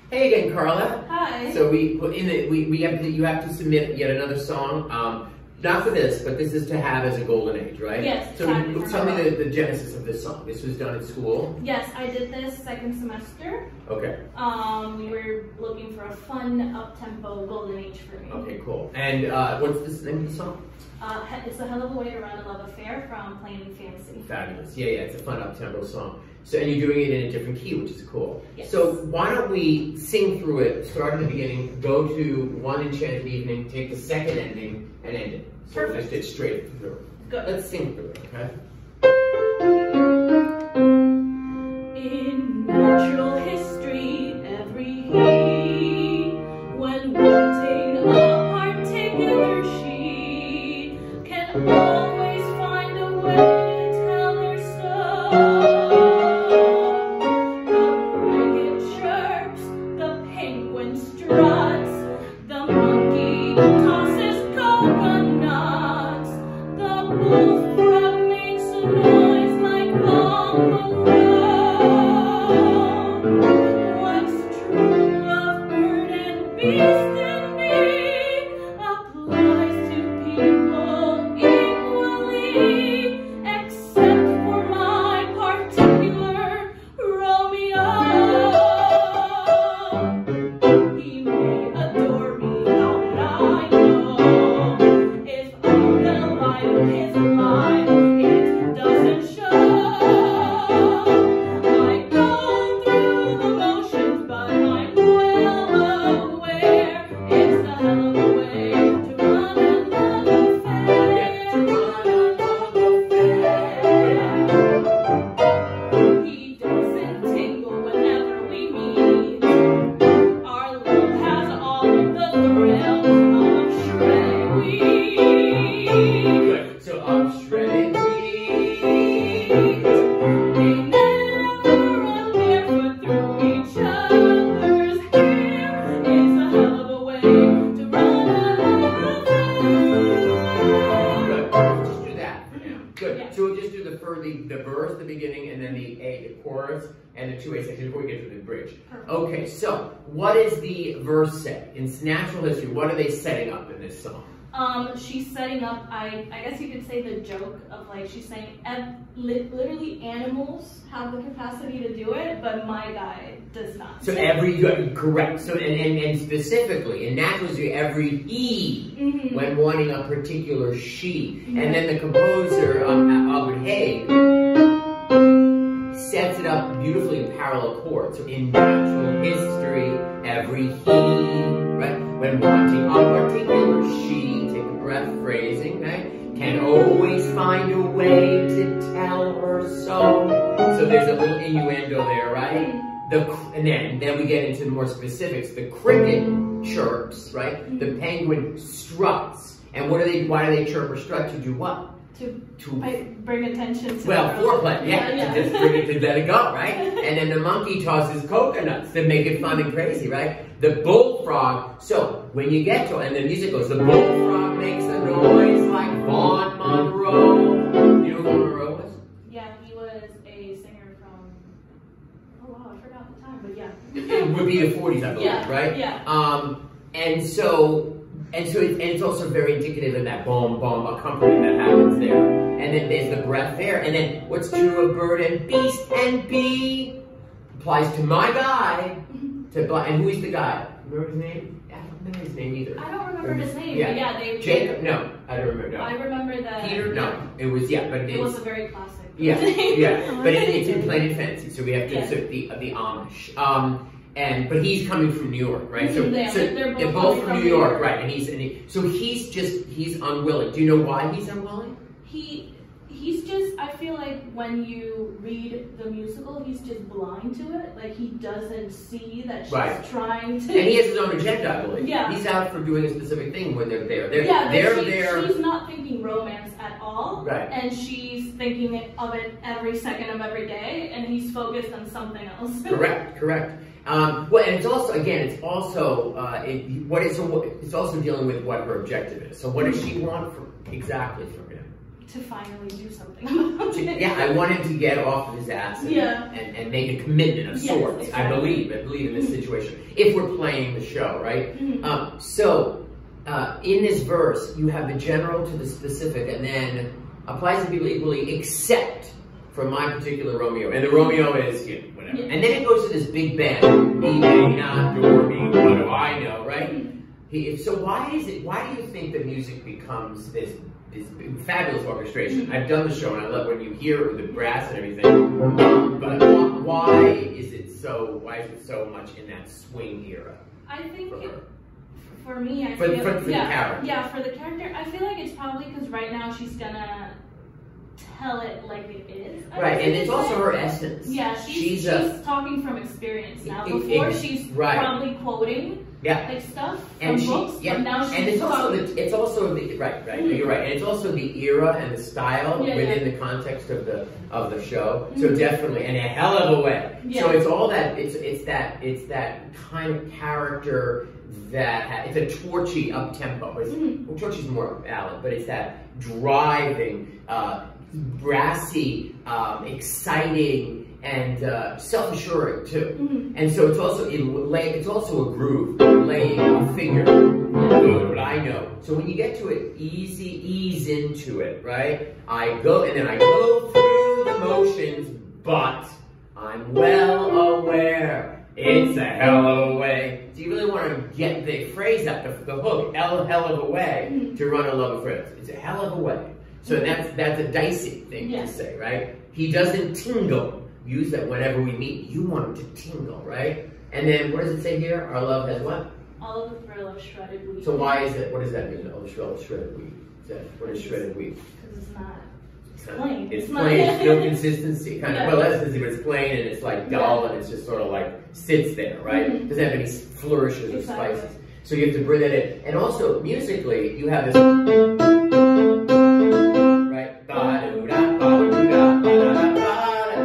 Hey again, Karla. Hi. So you have to submit yet another song. Not for this, but this is to have as a golden age, right? Yes. So tell me the genesis of this song. This was done at school. Yes, I did this second semester. Okay. We were looking for a fun, up-tempo golden age for me. Okay, cool. And what's the name of the song? It's a Helluva Way to Run a Love Affair from Plain and Fancy. Fabulous. Yeah, it's a fun up-tempo song. So, and you're doing it in a different key, which is cool. Yes. So why don't we sing through it, start at the beginning, go to One Enchanted Evening, take the second ending, and end it. So Perfect. let's get straight through. Good. Let's sing through it, okay? In natural history, every he, when wanting a particular she, can always find a way to tell her so. The cricket chirps, the penguin struts, the monkey tosses coconuts, the bullfrog makes a noise like bumble. What's true of bird and beast in me applies to people equally, except for my particular Romeo. He may adore me, how would I know? If I'm the light of his life, it doesn't show. I go through the motions, but I'm well aware it's a hell of a way to run a love affair. He doesn't tingle whenever we meet. Our love has all of the thrill of shredded wheat. Good. So shredded wheat. They never run barefoot through each other's hair. It's a hell of a way to run a love affair. Good. Let's just do that for now. Good. Yeah. So we'll just do the verse, the beginning, and then the chorus, and the 2A section before we get to the bridge. Perfect. Okay, so what is the verse say? In natural history, what are they setting up in this song? She's setting up, I guess you could say the joke of like, she's saying literally animals have the capacity to do it, but my guy does not. So correct. So and specifically in natural history, every he when wanting a particular she, and then the composer Albert Haig sets it up beautifully in parallel chords. So in natural history, every he, right, when wanting a particular she, take a breath phrasing, right, can always find a way to tell her so. So there's a little innuendo there, right? And then we get into the more specifics. The cricket chirps, right? The penguin struts. And why do they chirp or strut? To do what? To bring attention to foreplay, yeah. To just bring it, to let it go, right? And then the monkey tosses coconuts to make it fun and crazy, right? The bullfrog, so when you get to it, and the music goes, the bullfrog makes a noise like Vaughn Monroe. You know who Vaughn Monroe was? Yeah, he was a singer from, oh wow, I forgot the time, but yeah. It would be the 40s, I believe, Yeah, right? yeah. And it's also very indicative of that boom, boom accompaniment that happens there. And then there's the breath there. And then what's true of bird and beast and bee applies to my guy. And who is the guy? Remember his name? I don't remember his name either. I don't remember his name, Yeah. but yeah, Jacob? No, I don't remember. No. I rember that. Peter? No, it was but it was a very classic. Yeah, yeah. But it's in Plain and Fancy, so we have to Yeah. insert the Amish. But he's coming from New York, right? So, they're both from New York, right? And he's unwilling. Do you know why he's unwilling? He's just, I feel like when you read the musical, he's just blind to it. Like he doesn't see that she's trying to. And he has his own agenda, I believe. Yeah. He's out for doing a specific thing when they're there. She's not thinking romance at all. Right. And she's thinking of it every second of every day, and he's focused on something else. Correct. Well, and it's also it's also dealing with what her objective is. So what does she want exactly from him? to finally do something about it. Yeah, I want him to get off of his ass and make a commitment of sorts. Exactly. I believe in this situation. If we're playing the show, right? In this verse, you have the general to the specific, and then applies to people equally, except for my particular Romeo. And the Romeo is, you know, whatever. And then it goes to this big band. He may not adore me, what do I know, right? So why do you think that music becomes this fabulous orchestration? I've done the show, and I love when you hear the brass and everything. But why is it so much in that swing era? I think for me, I for feel the character. Yeah, for the character, I feel like it's probably because right now she's gonna tell it like it is. Right, and it's also her essence. Yeah, she's talking from experience now. Before she's probably quoting like stuff from books, but now she's talking. It's also the right. You're right, and it's also the era and the style within the context of the show. So definitely, in a hell of a way. So it's all that. It's that kind of character that it's a torchy up tempo. Well, torchy's more ballad, but it's that driving, brassy, exciting, and self-assuring too. And so it's also a groove, laying a finger. What I know. So when you get to it, ease into it, right? I go through the motions, but I'm well aware it's a hell of a way. Do you really want to get the phrase out, the hook, hell of a way to run a love affair? It's a hell of a way. So that's a dicey thing to say, right? He doesn't tingle. Use that whenever we meet. You want him to tingle, right? And then what does it say here? Our love has what? All of the thrill of shredded wheat. So why is it? What does that mean? All the thrill of shredded wheat. What is shredded wheat? Because it's not. Plain. It's plain. It's no consistency. Kind of. Well, that's because it's plain and it's like dull and it's just sort of like sits there, right? Doesn't have any flourishes or spices. So you have to bring that in. And also musically, you have this.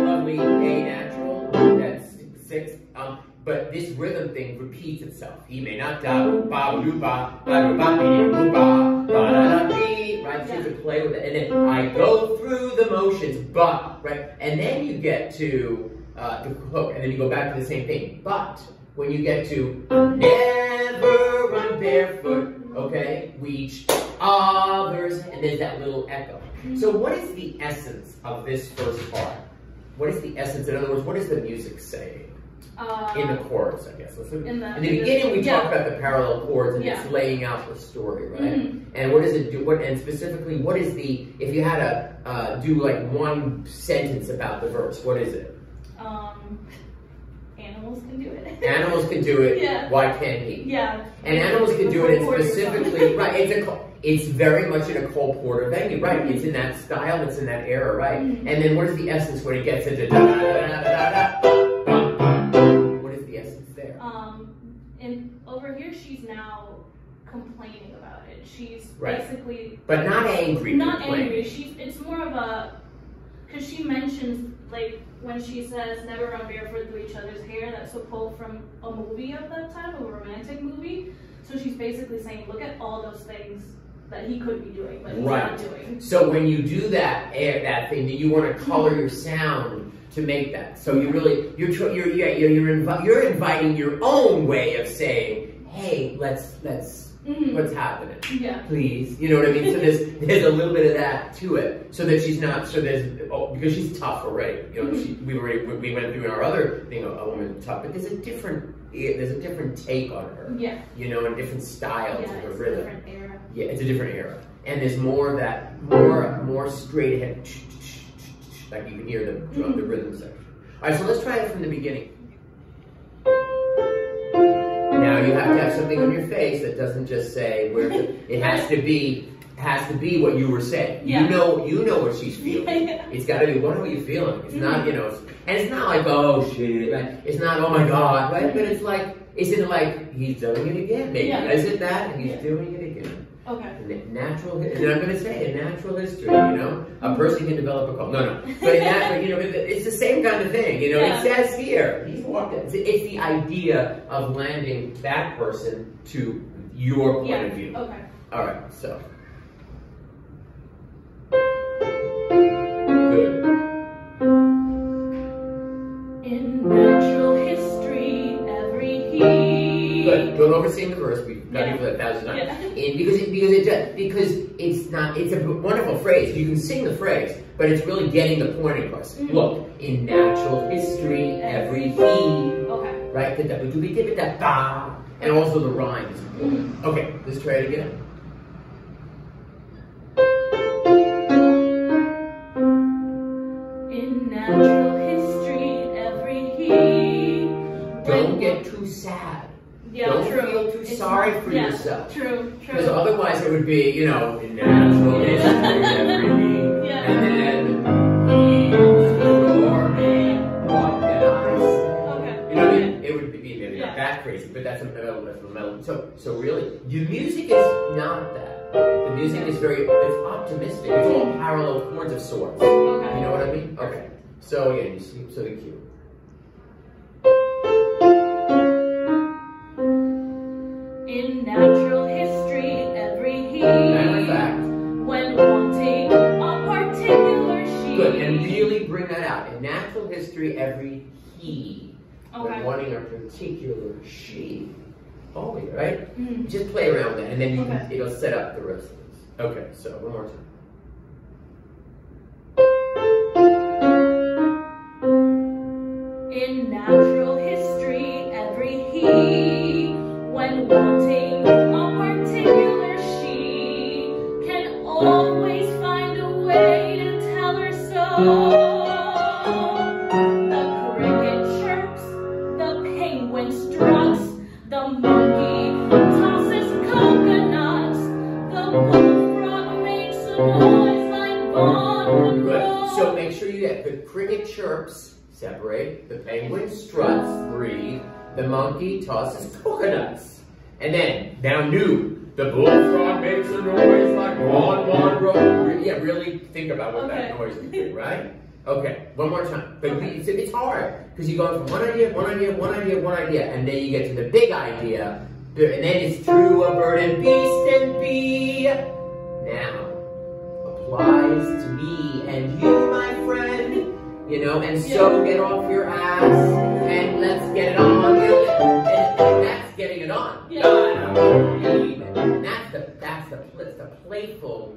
Lovely A natural, that's 6. But this rhythm thing repeats itself. He may not da ba ba ba ba ba ba right? So you have to play with it. And then I go through the motions, but right, and then you get to the hook, and then you go back to the same thing. But when you get to never run barefoot, okay, reach others, and there's that little echo. So what is the essence of this first part? What is the essence? In other words, what is the music saying? In the chorus, I guess. In the beginning, we talked about the parallel chords, and it's laying out the story, right? And what does it do? And specifically, what is the, if you had to do like one sentence about the verse, what is it? Animals can do it. Animals can do it. Why can't he? And animals can do it, and specifically, right, it's very much in a Cole Porter venue, right? It's in that style, it's in that era, right? And then what is the essence when it gets into what is the essence there? And over here, she's now complaining about it. She's basically, but not angry. Not angry. It's more of a, because she mentions like when she says never run barefoot through each other's hair. That's a quote from a movie of that time, a romantic movie. So she's basically saying, look at all those things that he could be doing, but he's not doing. So when you do that thing, you want to color your sound to make that. So you really you're inviting your own way of saying, hey, let's what's happening? Please, you know what I mean. So there's a little bit of that to it, so that she's not. So because she's tough already. You know, we went through in our other thing, a woman tough, but there's a different take on her. You know, and different style to the rhythm. Different era. Yeah, it's a different era, and there's more of that, more straight ahead, like you can hear the rhythm section. All right, so let's try it from the beginning. Now you have to have something on your face that doesn't just say where it has to be what you were saying. You know what she's feeling. It's got to be, what are you feeling? It's not, you know, and it's not like, oh shit, right? It's not, oh my god, right? But it's like, isn't it like he's doing it again? Maybe is it that he's doing it again? Okay. Natural, and I'm going to say in natural history, you know, a person can develop a cult. No. But in that, you know, it's the same kind of thing. You know, it says here, he's walked in. It's the idea of landing that person to your point of view. Okay. All right, so. Good. In natural history, every he. Good. Don't oversing the verse. We've done it for 1,000 times. Yeah. Because it's not. It's a wonderful phrase. You can sing the phrase, but it's really getting the point across. Mm-hmm. Look, in natural history, every he. Okay. Right? The da, and also the rhyme is important. Mm-hmm. Okay, let's try it again. In natural history, every he. Don't get too sad. Yeah, Don't true. feel too sorry for yourself. True, Because true. otherwise it would be, you know, in natural history, every he. Yeah. And then, he's for me, what can I say? Okay. You know what I mean? It would be maybe not Yeah. that crazy, but that's a melody. So really, your music is not that. The music is it's optimistic. It's all parallel chords of sorts. Okay. You know what I mean? Okay. So again, you see, so the cue. In natural history, every he. Matter of fact. When wanting a particular she. Good, and really bring that out. In natural history, every he. Okay. When wanting a particular she. Oh, yeah, right? Mm. Just play around with that, and then you Okay. can, it'll set up the rest of this. Okay, so one more time. In natural history, every he. When wanting a particular she. Can always find a way to tell her so. The cricket chirps, the penguin struts, the monkey tosses coconuts, the bullfrog makes a noise like Bon Good. So make sure you get the cricket chirps, separate, the penguin struts, breathe, the monkey tosses coconuts. And then, now new, the bullfrog makes a noise like Bon Monroe. Yeah, really think about what that noise would be, right? Okay, one more time. But it's hard, because you go from one idea, and then you get to the big idea, and then it's true, a bird and beast and bee. Now, applies to me and you, my friend, you know, and so get off your ass, and let's get it on, and that's getting it on. That's the playful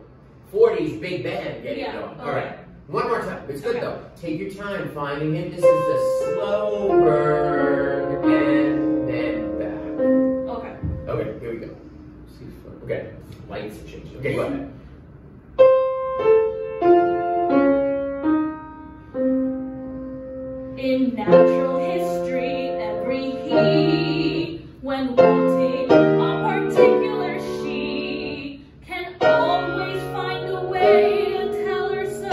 40s big band getting it on. All right. One more time. It's good though. Take your time finding it. This is a slow burn and then back. Okay. Okay, here we go. Okay, lights are changing. Okay, go ahead. In natural history, every he, when wanting a particular she, can always find a way to tell her so.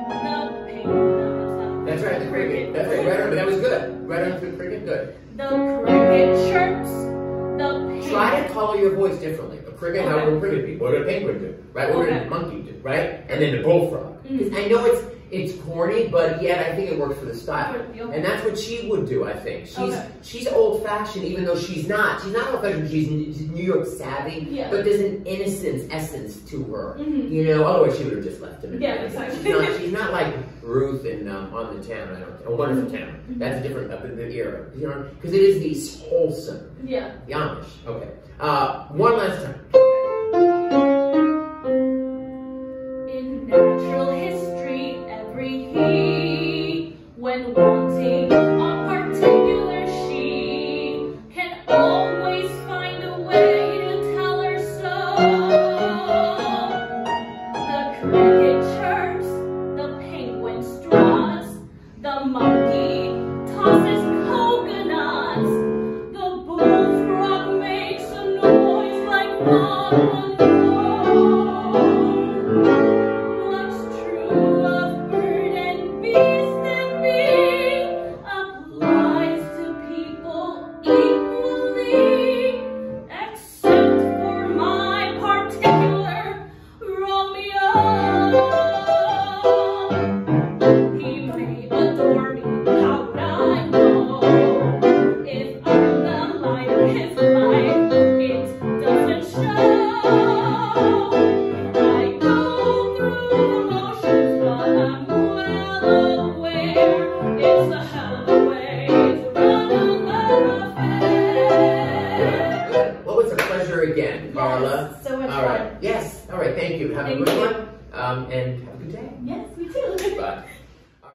The penguin, That's right, the cricket. That's right, right on, but that was good. Right on to the cricket, good. the cricket chirps, the penguin. Try to color your voice differently. A cricket, how would a cricket be? What would a penguin do? Right? What would a monkey do? Right? And then the bullfrog. Because I know it's corny, but yet I think it works for the style. And that's what she would do, I think. She's old-fashioned, even though she's not. She's not old-fashioned, she's New York savvy, but there's an innocence essence to her. You know, otherwise she would have just left him. Exactly. She's not like Ruth in On the Town, I don't think. A Wonderful Town. That's a different the era. You know, because it is the wholesome. Yeah. The Amish. Okay. One last time. In natural history, every he, when wanting a particular she, can always find a way to tell her so. The cricket chirps, the penguin struts, the monkey tosses coconuts, the bullfrog makes a noise like Bon What's true of bird and beast and bee applies to people equally, except for my particular Romeo. He may adore me again, Karla. Yes, so much All fun. right. Yes. All right. Thank you. Have a Thank good you. one. And have a good day. Yes, we do. Bye.